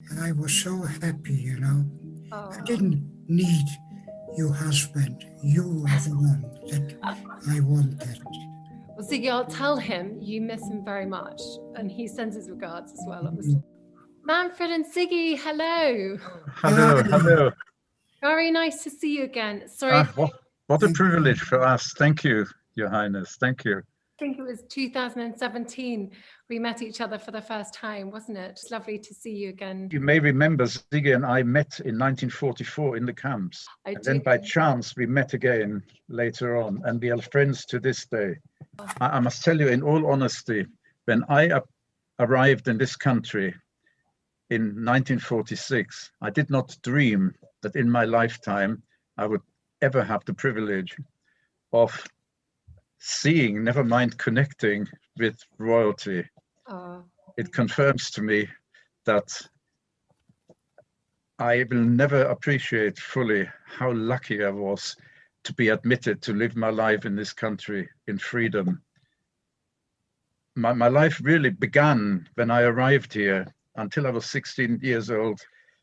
And I was so happy, you know. I Oh. didn't need your husband. You are the one that I wanted. Well, Ziggy, I'll tell him you miss him very much, and he sends his regards as well, obviously. Manfred and Ziggy, hello. Hello, hello. Very nice to see you again. Sorry, What a privilege for us. Thank you, Your Highness. Thank you. I think it was 2017 we met each other for the first time, wasn't it? It's lovely to see you again. You may remember Zigi and I met in 1944 in the camps. And then by chance we met again later on, and we are friends to this day. I must tell you in all honesty, when I arrived in this country in 1946, I did not dream that in my lifetime I would ever have the privilege of seeing, never mind connecting with royalty. It confirms to me that I will never appreciate fully how lucky I was to be admitted to live my life in this country in freedom. My life really began when I arrived here. Until I was 16 years old,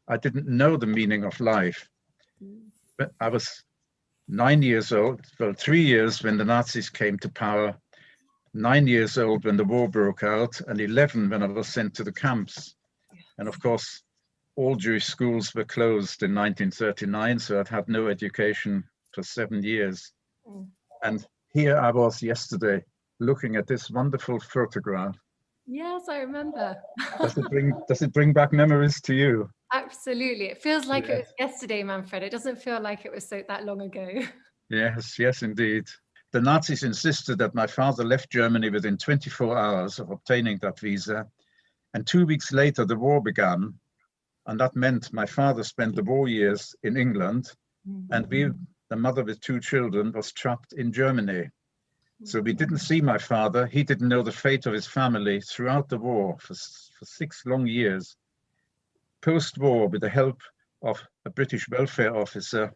I didn't know the meaning of life. But I was 9 years old, well, 3 years when the Nazis came to power, 9 years old when the war broke out, and 11 when I was sent to the camps. And of course, all Jewish schools were closed in 1939, so I'd had no education for 7 years. And here I was yesterday looking at this wonderful photograph. Yes, I remember. Does it bring back memories to you? Absolutely. It feels like it was yesterday, Manfred. It doesn't feel like it was that long ago. Yes, indeed. The Nazis insisted that my father left Germany within 24 hours of obtaining that visa. And 2 weeks later, the war began. And that meant my father spent the war years in England. And the mother with 2 children, was trapped in Germany. So we didn't see my father. He didn't know the fate of his family throughout the war for 6 long years. Post-war, with the help of a British welfare officer,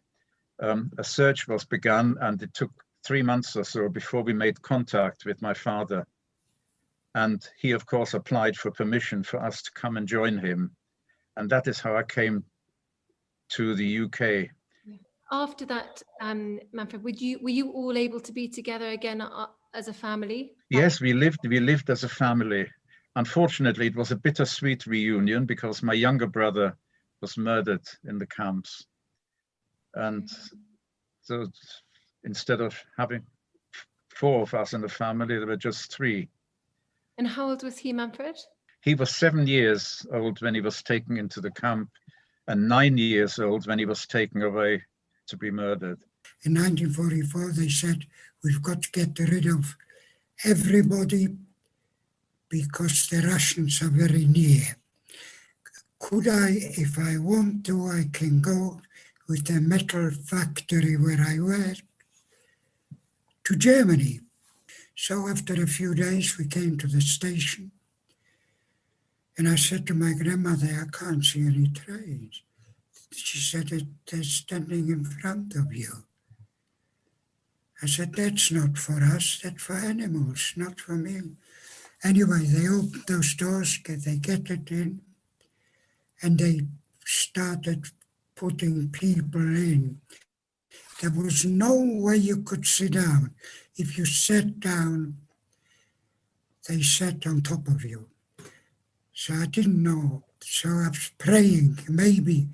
a search was begun, and it took 3 months or so before we made contact with my father. And he, of course, applied for permission for us to come and join him. And that is how I came to the UK. After that, Manfred, were you all able to be together again as a family? Yes, we lived as a family. Unfortunately, it was a bittersweet reunion because my younger brother was murdered in the camps. And so instead of having 4 of us in the family, there were just 3. And how old was he, Manfred? He was 7 years old when he was taken into the camp, and 9 years old when he was taken away to be murdered. In 1944, they said, we've got to get rid of everybody because the Russians are very near. Could I, if I want to, I can go with a metal factory where I worked to Germany. So after a few days, we came to the station. And I said to my grandmother, I can't see any trains. She said, they're standing in front of you. I said, that's not for us, that's for animals, not for me. Anyway, they opened those doors, they get it in, and they started putting people in. There was no way you could sit down. If you sat down, they sat on top of you. So I didn't know. So I was praying, maybe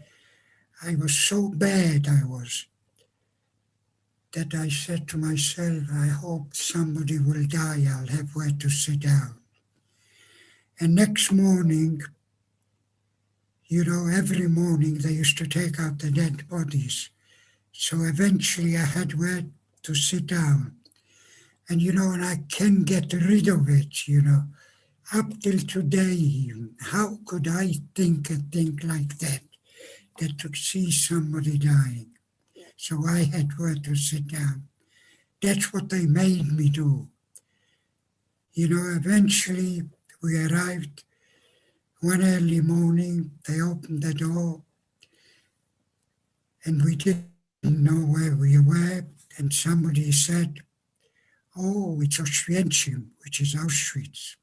I was so bad, that I said to myself, I hope somebody will die, I'll have where to sit down. And next morning, every morning they used to take out the dead bodies. So eventually I had where to sit down. And, and I can get rid of it, up till today, how could I think a thing like that to see somebody dying? So I had where to sit down. That's what they made me do. Eventually we arrived one early morning, they opened the door, and we didn't know where we were, and somebody said, oh, it's Auschwitz, which is Auschwitz.